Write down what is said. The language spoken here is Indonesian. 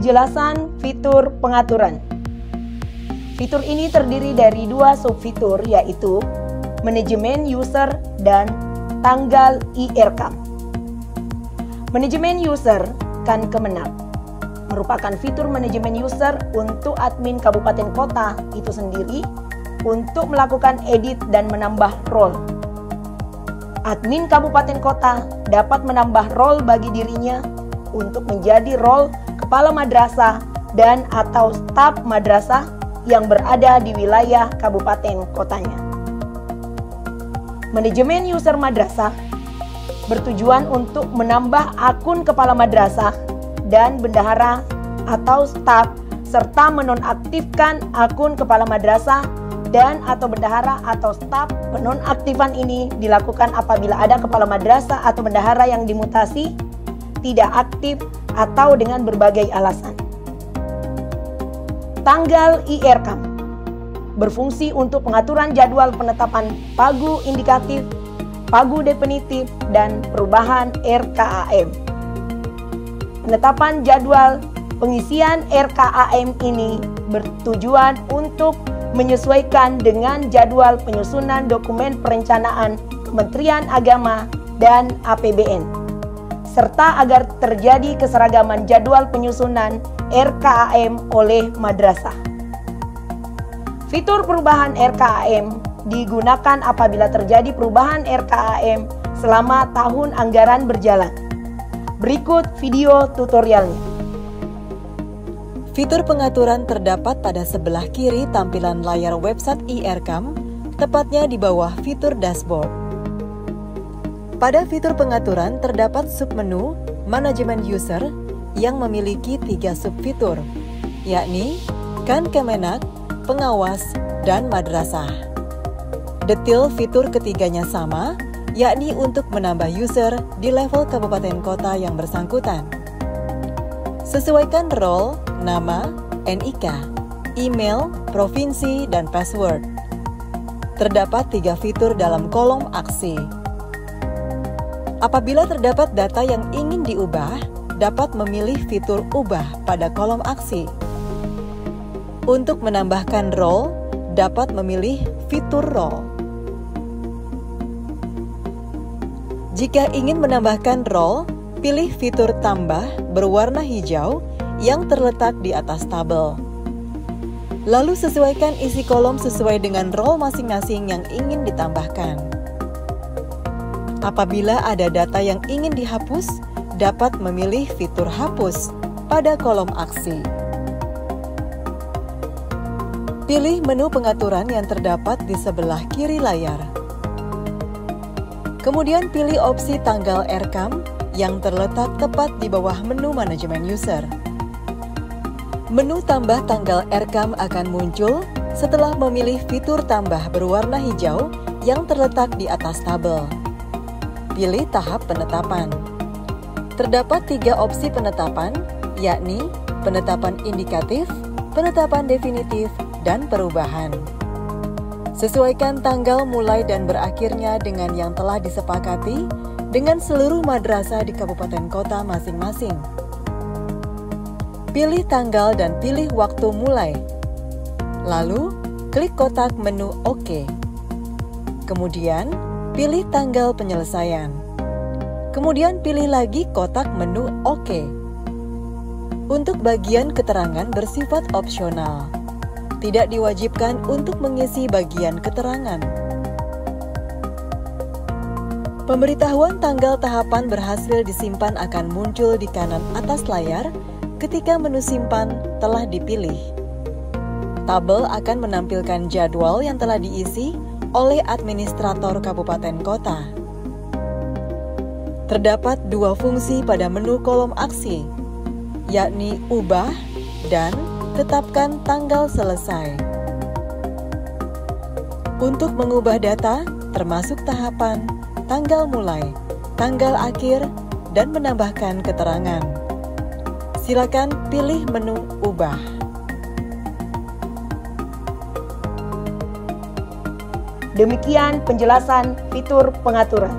Penjelasan fitur pengaturan. Fitur ini terdiri dari dua subfitur, yaitu manajemen user dan tanggal e-rekam. Manajemen user kan Kemenag merupakan fitur manajemen user untuk admin kabupaten kota itu sendiri untuk melakukan edit dan menambah role. Admin kabupaten kota dapat menambah role bagi dirinya untuk menjadi role kepala madrasah dan atau staf madrasah yang berada di wilayah kabupaten kotanya. Manajemen user madrasah bertujuan untuk menambah akun kepala madrasah dan bendahara atau staf serta menonaktifkan akun kepala madrasah dan atau bendahara atau staf. Penonaktifan ini dilakukan apabila ada kepala madrasah atau bendahara yang dimutasi, tidak aktif, atau dengan berbagai alasan. Tanggal e-rekam berfungsi untuk pengaturan jadwal penetapan pagu indikatif, pagu definitif, dan perubahan RKAM. Penetapan jadwal pengisian RKAM ini bertujuan untuk menyesuaikan dengan jadwal penyusunan dokumen perencanaan Kementerian Agama dan APBN, serta agar terjadi keseragaman jadwal penyusunan RKAM oleh madrasah. Fitur perubahan RKAM digunakan apabila terjadi perubahan RKAM selama tahun anggaran berjalan. Berikut video tutorialnya. Fitur pengaturan terdapat pada sebelah kiri tampilan layar website e-rekam, tepatnya di bawah fitur dashboard. Pada fitur pengaturan terdapat submenu manajemen user yang memiliki 3 subfitur, yakni kan Kemenag, pengawas, dan madrasah. Detail fitur ketiganya sama, yakni untuk menambah user di level kabupaten kota yang bersangkutan. Sesuaikan role, nama, NIK, email, provinsi, dan password. Terdapat 3 fitur dalam kolom aksi. Apabila terdapat data yang ingin diubah, dapat memilih fitur ubah pada kolom aksi. Untuk menambahkan role, dapat memilih fitur role. Jika ingin menambahkan role, pilih fitur tambah berwarna hijau yang terletak di atas tabel. Lalu sesuaikan isi kolom sesuai dengan role masing-masing yang ingin ditambahkan. Apabila ada data yang ingin dihapus, dapat memilih fitur hapus pada kolom aksi. Pilih menu pengaturan yang terdapat di sebelah kiri layar. Kemudian pilih opsi tanggal rekam yang terletak tepat di bawah menu manajemen user. Menu tambah tanggal rekam akan muncul setelah memilih fitur tambah berwarna hijau yang terletak di atas tabel. Pilih tahap penetapan. Terdapat 3 opsi penetapan, yakni penetapan indikatif, penetapan definitif, dan perubahan. Sesuaikan tanggal mulai dan berakhirnya dengan yang telah disepakati dengan seluruh madrasah di kabupaten kota masing-masing. Pilih tanggal dan pilih waktu mulai. Lalu, klik kotak menu OK. Kemudian, pilih tanggal penyelesaian. Kemudian pilih lagi kotak menu OK. Untuk bagian keterangan bersifat opsional. Tidak diwajibkan untuk mengisi bagian keterangan. Pemberitahuan tanggal tahapan berhasil disimpan akan muncul di kanan atas layar ketika menu simpan telah dipilih. Tabel akan menampilkan jadwal yang telah diisi oleh administrator kabupaten kota. Terdapat 2 fungsi pada menu kolom aksi, yakni ubah dan tetapkan tanggal selesai. Untuk mengubah data, termasuk tahapan, tanggal mulai, tanggal akhir, dan menambahkan keterangan. Silakan pilih menu ubah. Demikian penjelasan fitur pengaturan.